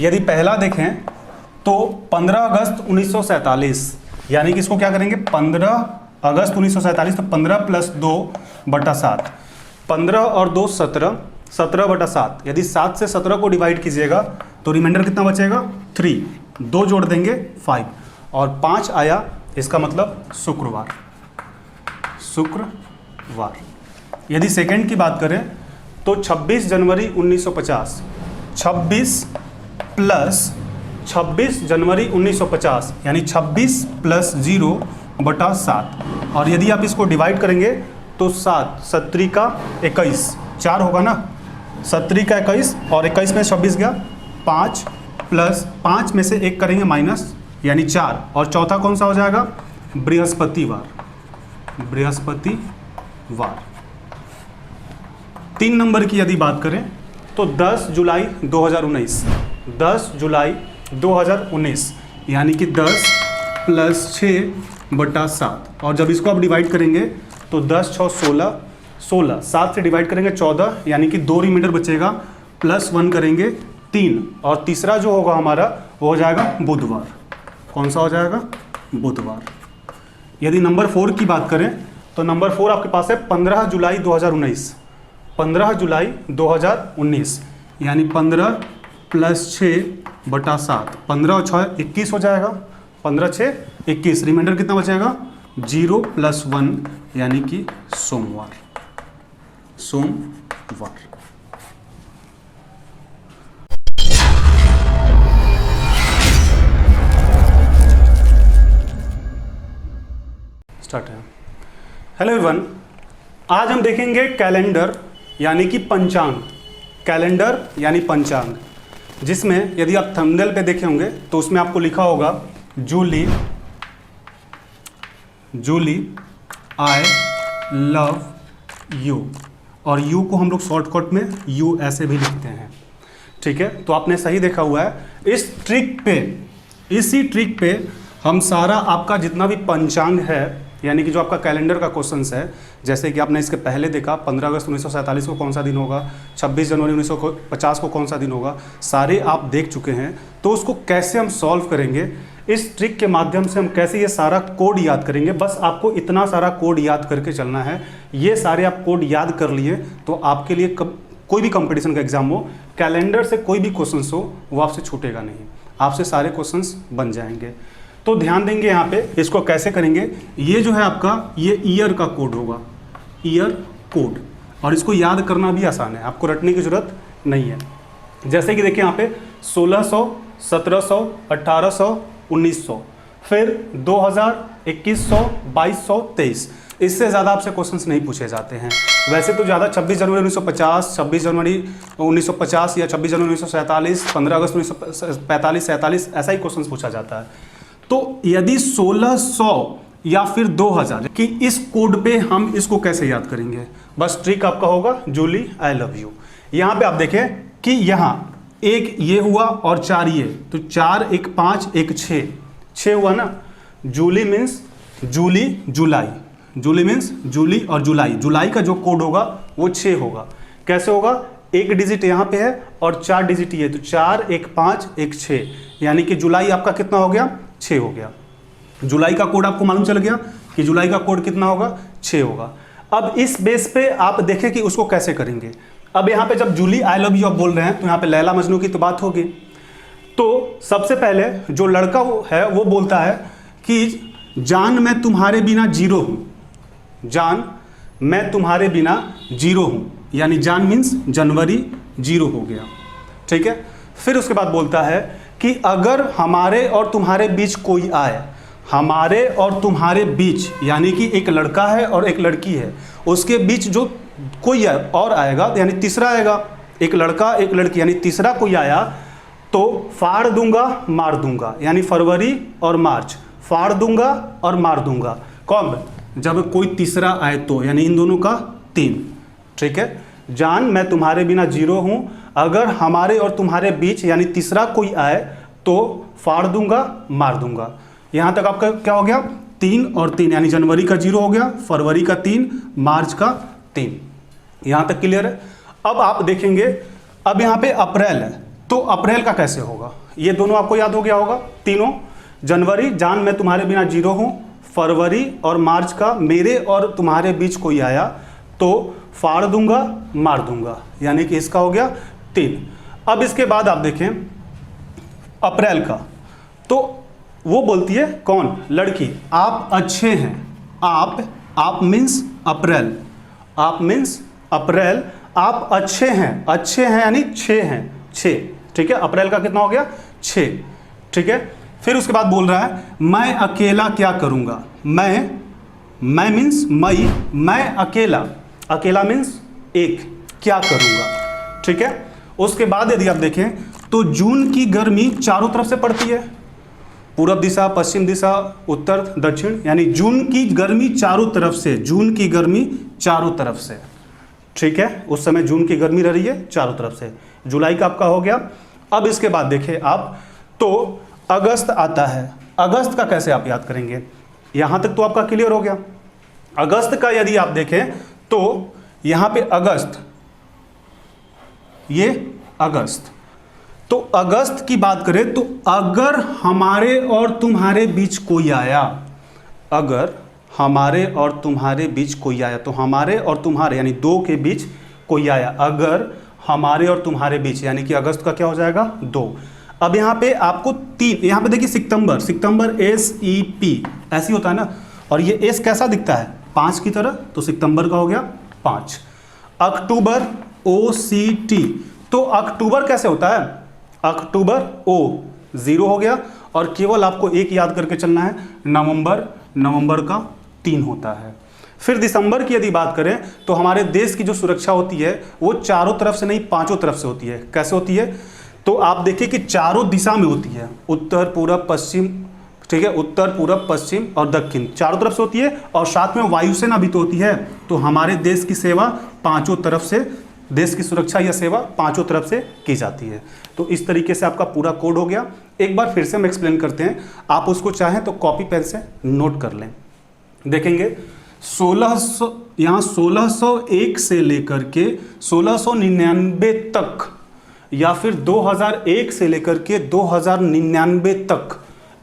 यदि पहला देखें तो 15 अगस्त 1947, यानी कि इसको क्या करेंगे 15 अगस्त 1947, तो 15 + 2/7, 15 और 2 17, 17/7। यदि 7 से 17 को डिवाइड कीजिएगा तो रिमाइंडर कितना बचेगा 3, 2 जोड़ देंगे 5 और 5 आया, इसका मतलब शुक्रवार। शुक्रवार। यदि सेकंड की बात करें तो 26 जनवरी 1950, 26 जनवरी 1950, यानी 26 + 0/7। और यदि आप इसको डिवाइड करेंगे तो 7 17 का 21, 4 होगा ना, 17 का 21 और 21 में 26 गया, 5 + 5 में से 1 करेंगे माइनस, यानी 4। और चौथा कौन सा हो जाएगा बृहस्पतिवार। बृहस्पतिवार। 3 नंबर की यदि बात करें तो 10 जुलाई 2019, 10 जुलाई 2019, यानी कि 10 + 6/7। और जब इसको आप डिवाइड करेंगे तो 10 6 16, 16, 7 से डिवाइड करेंगे 14, यानी कि 2 रिमाइंडर बचेगा, +1 करेंगे 3, और तीसरा जो होगा हमारा वो हो जाएगा बुधवार। कौन सा हो जाएगा बुधवार। यदि नंबर 4 की बात करें तो नंबर 4 आपके पास है 15 जुलाई 2019, 15 जुलाई 2019, यानी 15 + 6/7, 15 और 6 21 हो जाएगा, 15 6 21, रिमाइंडर कितना बचेगा 0 + 1, यानी कि सोमवार। सोमवार। स्टार्ट है। हेलो एवरीवन, आज हम देखेंगे कैलेंडर यानी कि पंचांग। कैलेंडर यानी पंचांग, जिसमें यदि आप थंबनेल पे देखे होंगे तो उसमें आपको लिखा होगा Julie, Julie I love you, और यू को हम लोग शॉर्टकट में यू ऐसे भी लिखते हैं। ठीक है, तो आपने सही देखा हुआ है। इस ट्रिक पे, इसी ट्रिक पे हम सारा आपका जितना भी पंचांग है, यानी कि जो आपका कैलेंडर का क्वेश्चंस है, जैसे कि आपने इसके पहले देखा 15 अगस्त 1947 को कौन सा दिन होगा, 26 जनवरी 1950 को कौन सा दिन होगा, सारे आप देख चुके हैं। तो उसको कैसे हम सॉल्व करेंगे, इस ट्रिक के माध्यम से हम कैसे ये सारा कोड याद करेंगे, बस आपको इतना सारा कोड याद करके चलना है। ये सारे आप कोड याद कर लिए तो आपके लिए कोई भी कंपटीशन का एग्जाम हो, कैलेंडर से कोई भी क्वेश्चंस हो वो आपसे छूटेगा नहीं, आपसे सारे क्वेश्चंस बन जाएंगे। तो ध्यान देंगे यहाँ पे, इसको कैसे करेंगे। ये जो है आपका, ये ईयर का कोड होगा, ईयर कोड, और इसको याद करना भी आसान है, आपको रटने की जरूरत नहीं है। जैसे कि देखिए यहाँ पे 1600, 1700, 1800, 1900, फिर 2000, 2100, 2200, 23। इससे ज़्यादा आपसे क्वेश्चंस नहीं पूछे जाते हैं। वैसे तो ज़्यादा 26 जनवरी 1950, 26 जनवरी 1950 या 26 जनवरी 1947, 15 अगस्त 1945, 47 ऐसा ही क्वेश्चंस पूछा जाता है। तो यदि 1600 या फिर 2000 कि इस कोड पे हम इसको कैसे याद करेंगे, बस ट्रिक आपका होगा जूली आई लव यू। यहाँ पे आप देखें कि यहाँ एक ये हुआ और 4 ये, तो 4 1 5 1 6, 6 हुआ ना। जूली मीन्स जूली, जुलाई, जूली मीन्स जूली और जुलाई, जुलाई का जो कोड होगा वो 6 होगा। कैसे होगा, 1 डिजिट यहाँ पे है और 4 डिजिट ये, तो 4 1 5 1 6, यानी कि जुलाई आपका कितना हो गया 6 हो गया। जुलाई का कोड आपको मालूम चल गया कि जुलाई का कोड कितना होगा 6 होगा। अब इस बेस पे आप देखें कि उसको कैसे करेंगे। अब यहाँ पे जब जूली आई लव यू आप बोल रहे हैं तो यहाँ पे लैला मजनू की तो बात होगी। तो सबसे पहले जो लड़का है वो बोलता है कि जान मैं तुम्हारे बिना जीरो हूँ, जान मैं तुम्हारे बिना जीरो हूँ, यानी जान मीन्स जनवरी, जीरो हो गया। ठीक है, फिर उसके बाद बोलता है कि अगर हमारे और तुम्हारे बीच कोई आए, हमारे और तुम्हारे बीच यानी कि एक लड़का है और एक लड़की है, उसके बीच जो कोई और आएगा यानी तीसरा आएगा, एक लड़का एक लड़की यानी तीसरा कोई आया तो फाड़ दूंगा मार दूंगा, यानी फरवरी और मार्च, फाड़ दूंगा और मार दूंगा। कब, जब कोई तीसरा आए तो, यानी इन दोनों का 3। ठीक है, जान मैं तुम्हारे बिना जीरो हूं, अगर हमारे और तुम्हारे बीच यानी तीसरा कोई आए तो फाड़ दूंगा मार दूंगा। यहां तक आपका क्या हो गया 3 और 3, यानी जनवरी का 0 हो गया, फरवरी का 3, मार्च का 3। यहां तक क्लियर है। अब आप देखेंगे, अब यहां पे अप्रैल है तो अप्रैल का कैसे होगा, ये दोनों आपको याद हो गया होगा तीनों। जनवरी, जान मैं तुम्हारे बिना जीरो हूँ। फरवरी और मार्च का मेरे और तुम्हारे बीच कोई आया तो फाड़ दूंगा मार दूंगा, यानी कि इसका हो गया 3। अब इसके बाद आप देखें अप्रैल का, तो वो बोलती है कौन, लड़की, आप अच्छे हैं। आप मीन्स अप्रैल, आप मीन्स अप्रैल, आप अच्छे हैं। अच्छे हैं यानी 6 हैं, 6, ठीक है। अप्रैल का कितना हो गया 6, ठीक है। फिर उसके बाद बोल रहा है मैं अकेला क्या करूंगा। मैं मीन्स मैं अकेला, अकेला मीन्स एक, क्या करूंगा, ठीक है। उसके बाद यदि आप देखें तो जून की गर्मी चारों तरफ से पड़ती है, पूरब दिशा, पश्चिम दिशा, उत्तर दक्षिण, यानी जून की गर्मी चारों तरफ से, जून की गर्मी चारों तरफ से, ठीक है। उस समय जून की गर्मी रह रही है चारों तरफ से। जुलाई का आपका हो गया। अब इसके बाद देखें आप, तो अगस्त आता है। अगस्त का कैसे आप याद करेंगे, यहां तक तो आपका क्लियर हो गया। अगस्त का यदि आप देखें तो यहां पे अगस्त, ये अगस्त, तो अगस्त की बात करें तो अगर हमारे और तुम्हारे बीच कोई आया, अगर हमारे और तुम्हारे बीच कोई आया, तो हमारे और तुम्हारे यानी 2 के बीच कोई आया, अगर हमारे और तुम्हारे बीच, यानी कि अगस्त का क्या हो जाएगा 2। अब यहाँ पे आपको 3, यहाँ पे देखिए सितंबर, सितंबर SEP ऐसी होता है ना, और ये एस कैसा दिखता है 5 की तरह, तो सितंबर का हो गया 5। अक्टूबर OCT, तो अक्टूबर कैसे होता है, अक्टूबर O 0 हो गया, और केवल आपको एक याद करके चलना है, नवंबर, नवंबर का 3 होता है। फिर दिसंबर की यदि बात करें तो हमारे देश की जो सुरक्षा होती है वो चारों तरफ से नहीं 5 तरफ से होती है। कैसे होती है, तो आप देखिए कि चारों दिशा में होती है, उत्तर पूरब पश्चिम, ठीक है, उत्तर पूरब पश्चिम और दक्षिण चारों तरफ से होती है, और साथ में वायुसेना भी तो होती है। तो हमारे देश की सेवा 5 तरफ से, देश की सुरक्षा या सेवा 5 तरफ से की जाती है। तो इस तरीके से आपका पूरा कोड हो गया। एक बार फिर से हम एक्सप्लेन करते हैं, आप उसको चाहें तो कॉपी पेन से नोट कर लें। देखेंगे 1600, यहाँ 1601 से लेकर के 1699 तक, या फिर 2001 से लेकर के 2099 तक,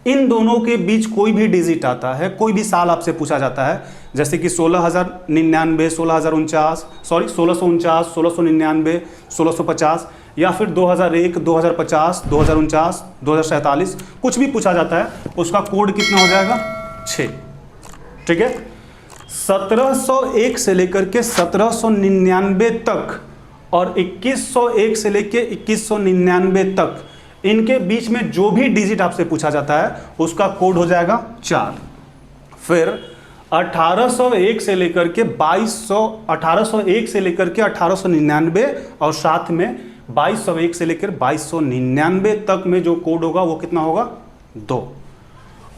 इन दोनों के बीच कोई भी डिजिट आता है, कोई भी साल आपसे पूछा जाता है, जैसे कि 1699, 1649, 1699, 1650, या फिर 2001, 2050, 2049, 2047, कुछ भी पूछा जाता है, उसका कोड कितना हो जाएगा 6, ठीक है। 1701 से लेकर के 1799 तक और 2101 से लेके 2199 तक, इनके बीच में जो भी डिजिट आपसे पूछा जाता है उसका कोड हो जाएगा 4। फिर 1801 से लेकर के 1801 से लेकर के 1899, और साथ में 2201 से लेकर 2299 तक में जो कोड होगा वो कितना होगा 2।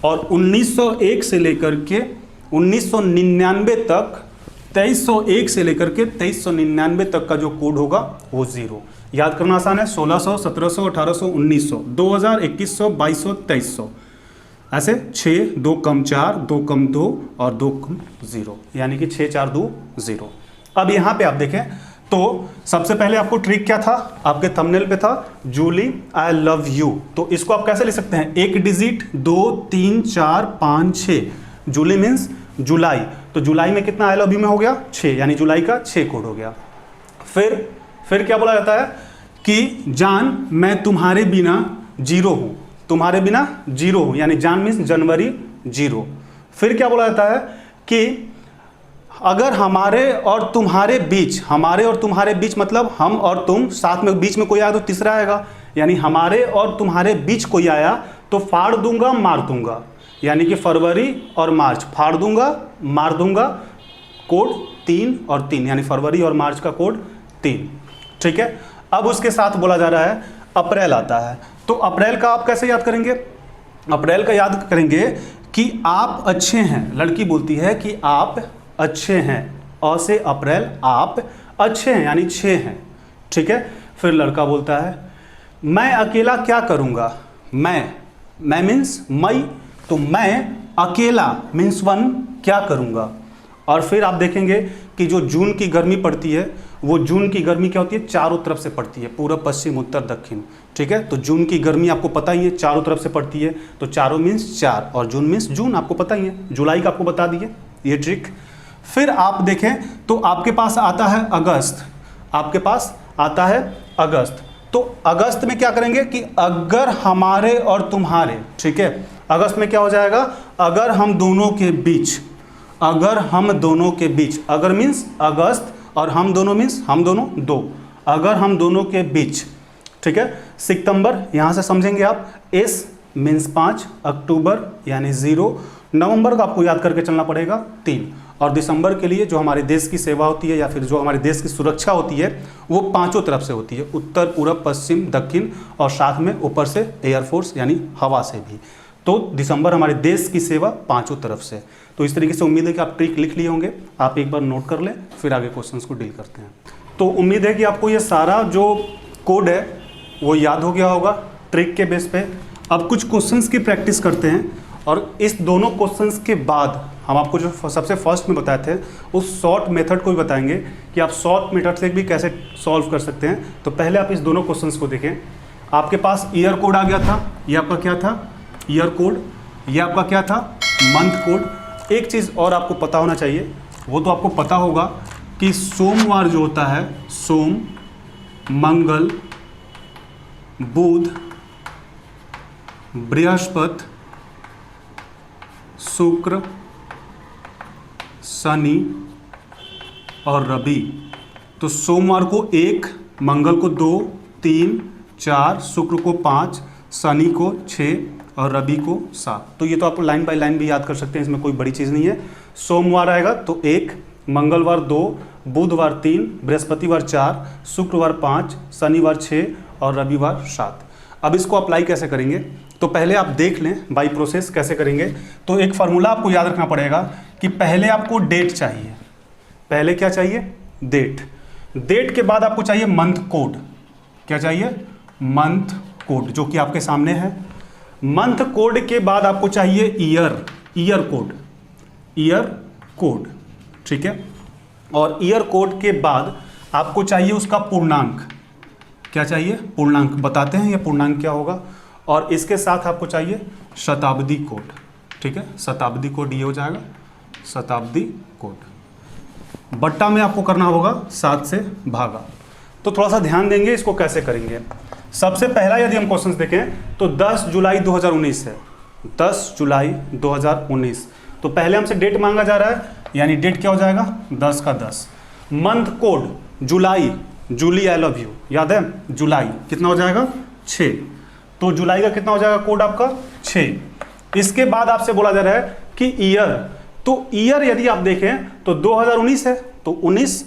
और 1901 से लेकर के 1999 तक, 2301 से लेकर के 2399 तक का जो कोड होगा वो 0। याद करना आसान है, 1600, 1700, 1800, 1900, 2000, 2100, 2200, 2300, ऐसे 6, 2 कम 4, 2 कम 2 और 2 कम 0, यानी कि 6 4 2 0। अब यहाँ पे आप देखें तो सबसे पहले आपको ट्रिक क्या था, आपके थंबनेल पे था जूली आई लव यू, तो इसको आप कैसे लिख सकते हैं, एक डिजिट 2 3 4 5 6, जूली मीन्स जुलाई, तो जुलाई में कितना आई लव यू में हो गया 6, यानी जुलाई का 6 कोड हो गया। फिर क्या बोला जाता है कि जान मैं तुम्हारे बिना 0 हूं, तुम्हारे बिना 0 हूं, यानी जान मीन्स जनवरी 0। फिर क्या बोला जाता है कि अगर हमारे और तुम्हारे बीच, हमारे और तुम्हारे बीच मतलब हम और तुम, साथ में बीच में कोई आया तो तीसरा आएगा, यानी हमारे और तुम्हारे बीच कोई आया तो फाड़ दूंगा मार दूंगा, यानी कि फरवरी और मार्च, फाड़ दूंगा मार दूंगा, कोड 3 और 3, यानी फरवरी और मार्च का कोड 3, ठीक है। अब उसके साथ बोला जा रहा है अप्रैल आता है, तो अप्रैल का आप कैसे याद करेंगे, अप्रैल का याद करेंगे कि आप अच्छे हैं, लड़की बोलती है कि आप अच्छे हैं, अ से अप्रैल, आप अच्छे हैं यानी 6 हैं, ठीक है। फिर लड़का बोलता है मैं अकेला क्या करूंगा, मैं मीन्स मई, तो मैं अकेला मीन्स 1 क्या करूंगा। और फिर आप देखेंगे कि जो जून की गर्मी पड़ती है वो जून की गर्मी क्या होती है, चारों तरफ से पड़ती है, पूर्व पश्चिम उत्तर दक्षिण। ठीक है, तो जून की गर्मी आपको पता ही है चारों तरफ से पड़ती है, तो चारों मीन्स 4 और जून मीन्स जून, आपको पता ही है। जुलाई का आपको बता दिए ये ट्रिक। फिर आप देखें तो आपके पास आता है अगस्त, आपके पास आता है अगस्त। तो अगस्त में क्या करेंगे कि अगर हमारे और तुम्हारे, ठीक है, अगस्त में क्या हो जाएगा, अगर हम दोनों के बीच, अगर हम दोनों के बीच, अगर मीन्स अगस्त और हम दोनों मीन्स हम दोनों दो, अगर हम दोनों के बीच, ठीक है, सितंबर यहां से समझेंगे आप, एस मीन्स 5, अक्टूबर यानी 0, नवंबर का आपको याद करके चलना पड़ेगा 3, और दिसंबर के लिए जो हमारे देश की सेवा होती है या फिर जो हमारे देश की सुरक्षा होती है वो 5 तरफ से होती है, उत्तर पूर्व पश्चिम दक्षिण और साथ में ऊपर से एयरफोर्स यानी हवा से भी। तो दिसंबर हमारे देश की सेवा 5 तरफ से। तो इस तरीके से उम्मीद है कि आप ट्रिक लिख लिए होंगे, आप एक बार नोट कर लें, फिर आगे क्वेश्चंस को डील करते हैं। तो उम्मीद है कि आपको ये सारा जो कोड है वो याद हो गया होगा ट्रिक के बेस पे। अब कुछ क्वेश्चंस की प्रैक्टिस करते हैं और इस दोनों क्वेश्चंस के बाद हम आपको जो सबसे फर्स्ट में बताए थे उस शॉर्ट मेथड को भी बताएंगे कि आप शॉर्ट मेथड से भी कैसे सॉल्व कर सकते हैं। तो पहले आप इस दोनों क्वेश्चंस को देखें। आपके पास ईयर कोड आ गया था, ये आपका क्या था, ईयर कोड, ये आपका क्या था, मंथ कोड। एक चीज़ और आपको पता होना चाहिए, वो तो आपको पता होगा कि सोमवार जो होता है, सोम, मंगल, बुध, बृहस्पति, शुक्र, शनि और रवि। तो सोमवार को 1, मंगल को 2, 3, 4, शुक्र को 5, शनि को 6 और रवि को 7। तो ये तो आपको लाइन बाय लाइन भी याद कर सकते हैं, इसमें कोई बड़ी चीज़ नहीं है। सोमवार आएगा तो 1, मंगलवार 2, बुधवार 3, बृहस्पतिवार 4, शुक्रवार 5, शनिवार 6 और रविवार 7। अब इसको अप्लाई कैसे करेंगे, तो पहले आप देख लें बाय प्रोसेस कैसे करेंगे। तो एक फार्मूला आपको याद रखना पड़ेगा कि पहले आपको डेट चाहिए, पहले क्या चाहिए, डेट। डेट के बाद आपको चाहिए मंथ कोड। क्या चाहिए, मंथ कोड, जो कि आपके सामने है। मंथ कोड के बाद आपको चाहिए year, year code, year code, ठीक है। और ईयर कोड के बाद आपको चाहिए उसका पूर्णांक। क्या चाहिए, पूर्णांक। बताते हैं ये पूर्णांक क्या होगा। और इसके साथ आपको चाहिए शताब्दी कोड, ठीक है, शताब्दी कोड ये हो जाएगा, शताब्दी कोड। बट्टा में आपको करना होगा 7 से भागा। तो थोड़ा सा ध्यान देंगे इसको कैसे करेंगे। सबसे पहला यदि हम क्वेश्चन देखें तो 10 जुलाई 2019 है, 10 जुलाई 2019। तो पहले हमसे डेट मांगा जा रहा है, यानी डेट क्या हो जाएगा, 10 का 10। मंथ कोड जुलाई, जूली आई लव यू, याद है, जुलाई कितना हो जाएगा, 6। तो जुलाई का कितना हो जाएगा कोड आपका, 6। इसके बाद आपसे बोला जा रहा है कि ईयर, तो ईयर यदि आप देखें तो 2019 है, तो 19,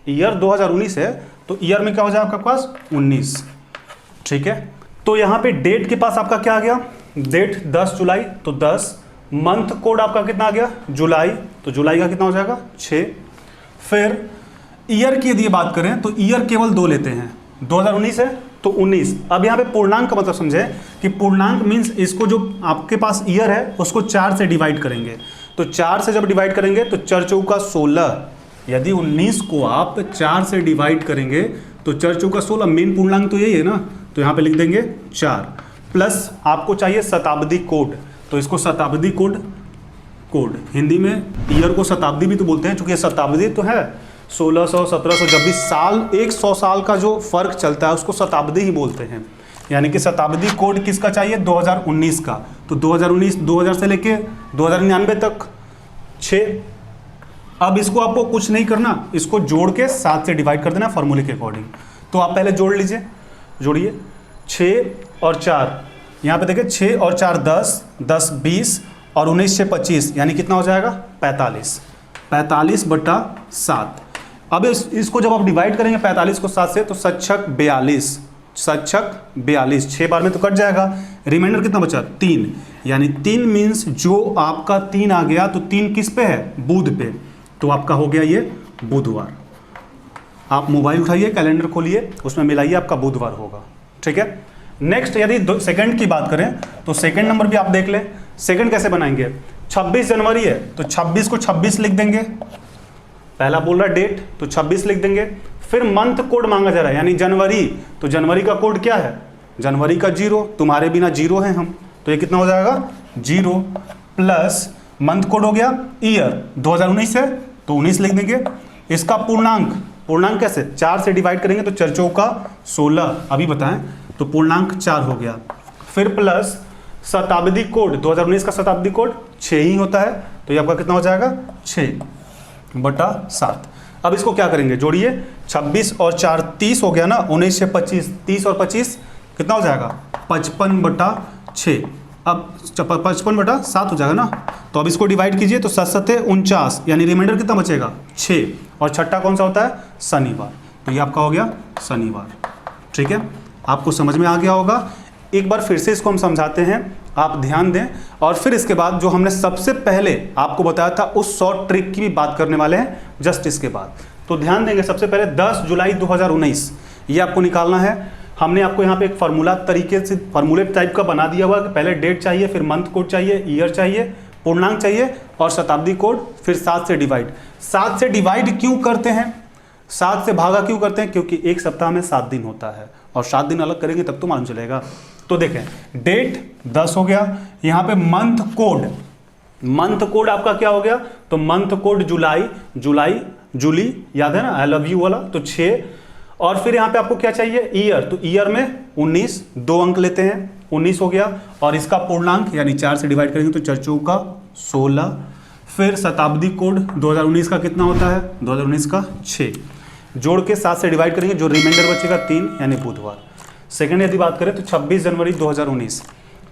ईयर 2019 है, तो ईयर में क्या हो जाएगा आपके पास 19, ठीक है। तो यहाँ पे डेट के पास आपका क्या आ गया, डेट 10 जुलाई, तो 10। मंथ कोड आपका कितना आ गया, जुलाई, तो जुलाई का कितना हो जाएगा 6। फिर ईयर की यदि बात करें तो ईयर केवल 2 लेते हैं, 2019 है तो 19। अब यहाँ पे पूर्णांक का मतलब समझे कि पूर्णांक मीन्स इसको जो आपके पास ईयर है उसको 4 से डिवाइड करेंगे। तो 4 से जब डिवाइड करेंगे तो 4 चौका 16, यदि 19 को आप 4 से डिवाइड करेंगे तो 4 चौका 16, मेन पूर्णांक तो यही है ना, तो यहाँ पे लिख देंगे 4। प्लस आपको चाहिए शताब्दी कोड, तो इसको शताब्दी कोड, कोड हिंदी में ईयर को शताब्दी भी तो बोलते हैं, चूंकि शताब्दी तो है 1600 1700, जब भी साल 100 साल का जो फर्क चलता है उसको शताब्दी ही बोलते हैं। यानी कि शताब्दी कोड किसका चाहिए, 2019 का। तो 2019, 2000 से लेके 2099 तक 6। अब इसको आपको कुछ नहीं करना, इसको जोड़ के 7 से डिवाइड कर देना फॉर्मूले के अकॉर्डिंग। तो आप पहले जोड़ लीजिए, जोड़िए 6 और 4, यहाँ पे देखिए 6 और 4 10, 10 20 और 19 से 25, यानी कितना हो जाएगा 45, 45/7। अब इसको जब आप डिवाइड करेंगे 45 को 7 से तो 7×6 42, 7×6 42, 6 बार में तो कट जाएगा, रिमाइंडर कितना बचा 3, यानी 3 मीन्स जो आपका 3 आ गया, तो 3 किस पे है, बुध पे, तो आपका हो गया ये बुधवार। आप मोबाइल उठाइए, कैलेंडर खोलिए, उसमें मिलाइए, आपका बुधवार होगा, ठीक है। नेक्स्ट यदि सेकंड की बात करें तो सेकंड नंबर भी आप देख लें। सेकंड कैसे बनाएंगे, 26 जनवरी है तो 26 को 26 लिख देंगे, पहला बोल रहा है डेट, तो 26 लिख देंगे। फिर मंथ कोड मांगा जा रहा है यानी जनवरी, तो जनवरी का कोड क्या है, जनवरी का 0, तुम्हारे बिना 0 है हम, तो ये कितना हो जाएगा 0 प्लस मंथ कोड हो गया ईयर 2019 है तो 19 लिख देंगे। इसका पूर्णांक, पूर्णांक कैसे, 4 से डिवाइड करेंगे तो 4 चौका 16, अभी बताएं, तो पूर्णांक 4 हो गया। फिर प्लस शताब्दी कोड, 2019 का शताब्दी कोड 6 ही होता है, तो ये आपका कितना हो जाएगा 6/7। अब इसको क्या करेंगे, जोड़िए, 26 और 4 30 हो गया ना, 19 से 25, 30 और 25 कितना हो जाएगा 55/6। अब 55/7 हो जाएगा ना, तो अब इसको डिवाइड कीजिए तो 7 × 49 यानी रिमाइंडर कितना बचेगा 6, और छठा कौन सा होता है शनिवार, तो ये आपका हो गया शनिवार। ठीक है, आपको समझ में आ गया होगा। एक बार फिर से इसको हम समझाते हैं, आप ध्यान दें, और फिर इसके बाद जो हमने सबसे पहले आपको बताया था उस शॉर्ट ट्रिक की भी बात करने वाले हैं जस्ट इसके बाद। तो ध्यान देंगे, सबसे पहले 10 जुलाई 2019 ये आपको निकालना है। हमने आपको यहाँ पे एक फार्मूला तरीके से, फार्मूले टाइप का बना दिया हुआ कि पहले डेट चाहिए, फिर मंथ कोड चाहिए, ईयर चाहिए, पूर्णांक चाहिए और शताब्दी कोड, फिर 7 से डिवाइड। 7 से डिवाइड क्यों करते हैं, 7 से भागा क्यों करते हैं, क्योंकि एक सप्ताह में 7 दिन होता है और 7 दिन अलग करेंगे तब तो मालूम चलेगा। तो देखें, डेट 10 हो गया, यहाँ पे मंथ कोड, मंथ कोड आपका क्या हो गया, तो मंथ कोड जुलाई, जूली याद है ना, आई लव यू वाला, तो 6। और फिर यहाँ पे आपको क्या चाहिए ईयर, तो ईयर में 19, 2 अंक लेते हैं, 19 हो गया, और इसका पूर्णांक यानी 4 से डिवाइड करेंगे तो 4 चौका 16। फिर शताब्दी कोड 2019 का कितना होता है, 2019 का 6, जोड़ के 7 से डिवाइड करेंगे, जो रिमाइंडर बचेगा 3 यानी बुधवार। सेकंड यदि बात करें तो 26 जनवरी 2019,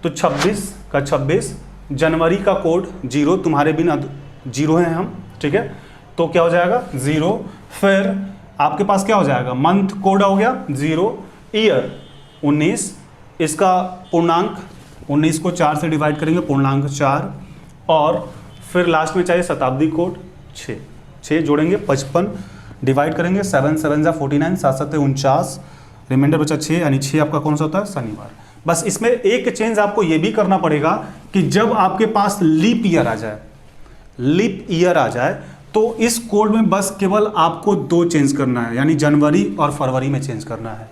तो 26 का 26, जनवरी का कोड 0, तुम्हारे बिना 0 हैं हम, ठीक है, तो क्या हो जाएगा 0। फिर आपके पास क्या हो जाएगा, मंथ कोड हो गया 0, ईयर 19, इसका पूर्णांक 19 को 4 से डिवाइड करेंगे, पूर्णांक 4, और फिर लास्ट में चाहिए शताब्दी कोड 6 जोड़ेंगे 55 डिवाइड करेंगे, 7 7 जा 49, 7 7 49, रिमाइंडर बचा 6 यानी 6 आपका कौन सा होता है शनिवार। बस इसमें एक चेंज आपको ये भी करना पड़ेगा कि जब आपके पास लीप ईयर आ जाए, लीप ईयर आ जाए, तो इस कोड में बस केवल आपको 2 चेंज करना है, यानी जनवरी और फरवरी में चेंज करना है।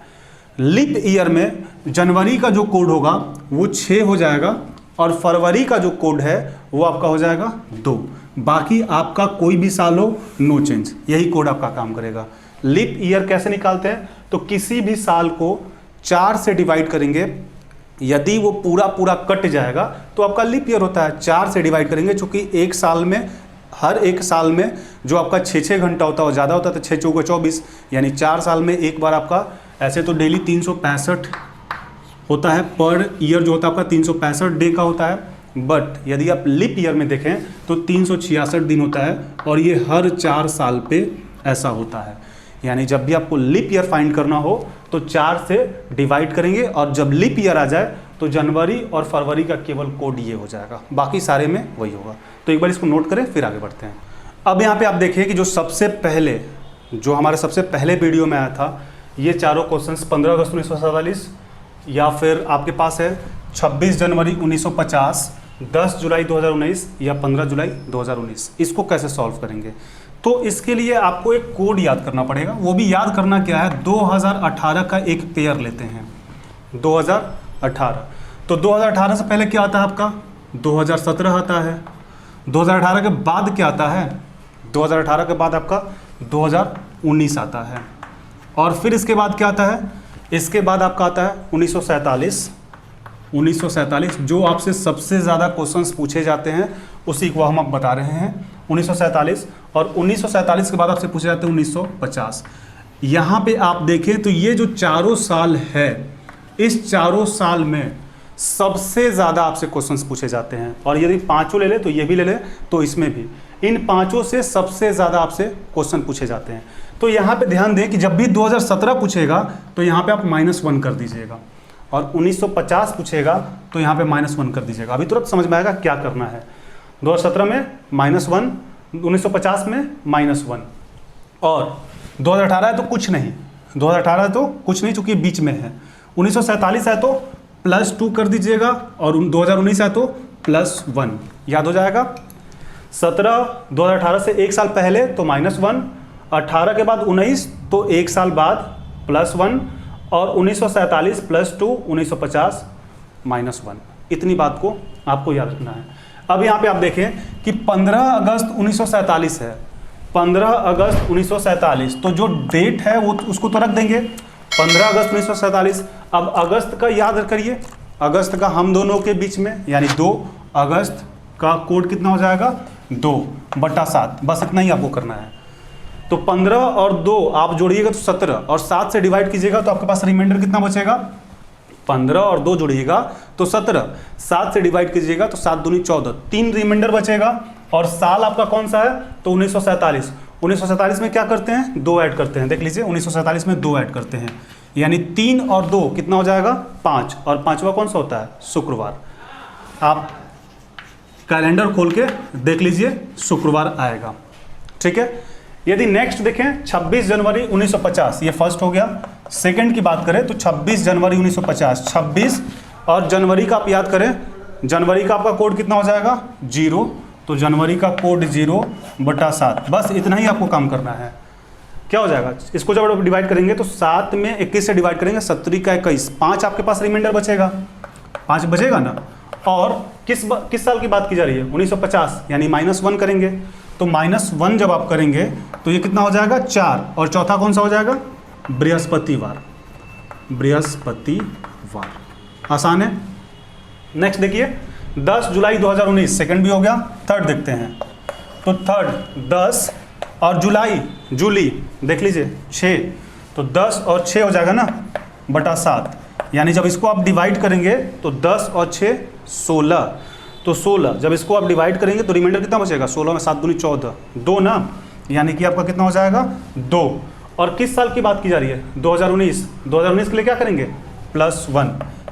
लीप ईयर में जनवरी का जो कोड होगा वो 6 हो जाएगा और फरवरी का जो कोड है वो आपका हो जाएगा 2। बाकी आपका कोई भी साल हो नो चेंज, यही कोड आपका काम करेगा। लीप ईयर कैसे निकालते हैं, तो किसी भी साल को 4 से डिवाइड करेंगे, यदि वो पूरा पूरा कट जाएगा तो आपका लीप ईयर होता है। 4 से डिवाइड करेंगे, चूंकि एक साल में, हर एक साल में जो आपका 6 घंटा होता है वो ज़्यादा होता है, तो 6 चौका 24 यानी 4 साल में एक बार आपका, ऐसे तो डेली 365 होता है, पर ईयर जो होता है आपका 365 डे का होता है, बट यदि आप लीप ईयर में देखें तो 366 दिन होता है, और ये हर 4 साल पे ऐसा होता है। यानी जब भी आपको लीप ईयर फाइंड करना हो तो 4 से डिवाइड करेंगे, और जब लीप ईयर आ जाए तो जनवरी और फरवरी का केवल कोड ये हो जाएगा, बाकी सारे में वही होगा। तो एक बार इसको नोट करें फिर आगे बढ़ते हैं। अब यहाँ पे आप देखिए कि जो सबसे पहले, जो हमारे सबसे पहले वीडियो में आया था, ये चारों क्वेश्चंस 15 अगस्त 1947, या फिर आपके पास है 26 जनवरी 1950, 10 जुलाई 2019 या 15 जुलाई 2019, इसको कैसे सॉल्व करेंगे। तो इसके लिए आपको एक कोड याद करना पड़ेगा, वो भी याद करना क्या है, 2018 का एक पेयर लेते हैं, 2018। तो 2018 से पहले क्या आता है आपका, 2017 आता है। 2018 के बाद क्या आता है, 2018 के बाद आपका 2019 आता है, और फिर इसके बाद क्या आता है, इसके बाद आपका आता है 1947। 1947 जो आपसे सबसे ज़्यादा क्वेश्चंस पूछे जाते हैं उसी को हम आप बता रहे हैं, 1947। और 1947 के बाद आपसे पूछे जाते हैं 1950। यहाँ पे आप देखें तो ये जो चारों साल है, इस चारों साल में सबसे ज़्यादा आपसे क्वेश्चंस पूछे जाते हैं, और यदि पाँचों ले ले तो ये भी ले ले तो इसमें भी, इन पाँचों से सबसे ज़्यादा आपसे क्वेश्चन पूछे जाते हैं। तो यहाँ पे ध्यान दें कि जब भी 2017 पूछेगा तो यहाँ पे आप -1 कर दीजिएगा, और 1950 पूछेगा तो यहाँ पे -1 कर दीजिएगा। अभी तुरंत समझ में आएगा क्या करना है। 2017 में -1, 1950 में -1, और 2018 है तो कुछ नहीं, 2018 है तो कुछ नहीं चूँकि बीच में है। 1947 है तो +2 कर दीजिएगा, और 2019 है तो +1, याद हो जाएगा। 17 2018 से एक साल पहले तो -1, 18 के बाद 19 तो एक साल बाद +1, और 1947 +2, 1950 -1। इतनी बात को आपको याद रखना है। अब यहाँ पे आप देखें कि 15 अगस्त 1947 है, 15 अगस्त 1947, तो जो डेट है वो उसको तो रख देंगे 15 अगस्त 1947। अब अगस्त का याद करिए, अगस्त का हम दोनों के बीच में यानी 2 अगस्त का कोड कितना हो जाएगा 2/7, बस इतना ही आपको करना है। तो 15 और 2 आप जोड़िएगा तो 17, और 7 से डिवाइड कीजिएगा तो आपके पास रिमाइंडर कितना बचेगा, 15 और 2 जोड़िएगा तो 17, 7 से डिवाइड कीजिएगा तो 7 दूनी 14, 3 रिमाइंडर बचेगा। और साल आपका कौन सा है तो 1947। 1947 में क्या करते हैं 2 ऐड करते हैं, देख लीजिए 1947 में 2 ऐड करते हैं, यानी 3 और 2 कितना हो जाएगा 5, और 5वां कौन सा होता है शुक्रवार। आप कैलेंडर खोल के देख लीजिए शुक्रवार आएगा, ठीक है। यदि नेक्स्ट देखें 26 जनवरी 1950, ये फर्स्ट हो गया। सेकंड की बात करें तो 26 जनवरी 1950, 26 और जनवरी का आप याद करें, जनवरी का आपका कोड कितना हो जाएगा 0, तो जनवरी का कोड 0/7, बस इतना ही आपको काम करना है। क्या हो जाएगा, इसको जब आप डिवाइड करेंगे तो 7 में 21 से डिवाइड करेंगे, 17 का 21, 5 आपके पास रिमाइंडर बचेगा, 5 बचेगा ना। और किस साल की बात की जा रही है 1950, यानी -1 करेंगे, तो -1 जब आप करेंगे तो ये कितना हो जाएगा 4, और चौथा कौन सा हो जाएगा बृहस्पतिवार, बृहस्पतिवार। आसान है। नेक्स्ट देखिए 10 जुलाई 2019, सेकंड भी हो गया। थर्ड देखते हैं, तो थर्ड 10 और जूली देख लीजिए 6, तो 10 और 6 हो जाएगा ना /7, यानी जब इसको आप डिवाइड करेंगे तो 10 और 6 16, तो 16 जब इसको आप डिवाइड करेंगे तो रिमाइंडर कितना बचेगा 16 में 7 दूनी 14, 2 ना, यानी कि आपका कितना हो जाएगा 2। और किस साल की बात की जा रही है 2019, 2019 के लिए क्या करेंगे +1,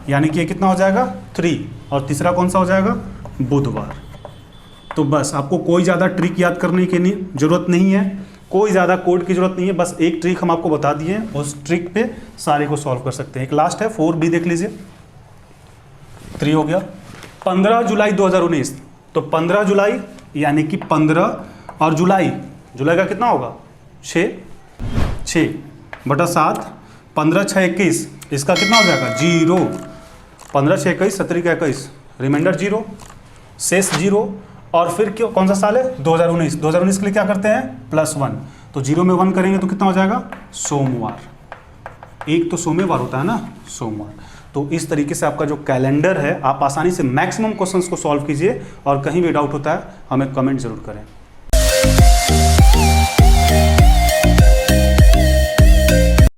यानी कि ये कितना हो जाएगा 3, और तीसरा कौन सा हो जाएगा बुधवार। तो बस आपको कोई ज़्यादा ट्रिक याद करने की जरूरत नहीं है, कोई ज़्यादा कोड की जरूरत नहीं है, बस एक ट्रिक हम आपको बता दिए, उस ट्रिक पे सारे को सॉल्व कर सकते हैं। एक लास्ट है 4B देख लीजिए, 3 हो गया। 15 जुलाई 2019, तो 15 जुलाई यानी कि 15 और जुलाई का कितना होगा 6/7, 15 6 21, इसका कितना हो जाएगा 0, 15 6 21, 17 का 21, रिमाइंडर 0, शेष 0। और फिर क्यों कौन सा साल है 2019, 2019 के लिए क्या करते हैं +1, तो 0 में 1 करेंगे तो कितना हो जाएगा सोमवार, एक तो सोमवार होता है ना सोमवार। तो इस तरीके से आपका जो कैलेंडर है आप आसानी से मैक्सिमम क्वेश्चंस को सॉल्व कीजिए, और कहीं भी डाउट होता है हमें कमेंट जरूर करें।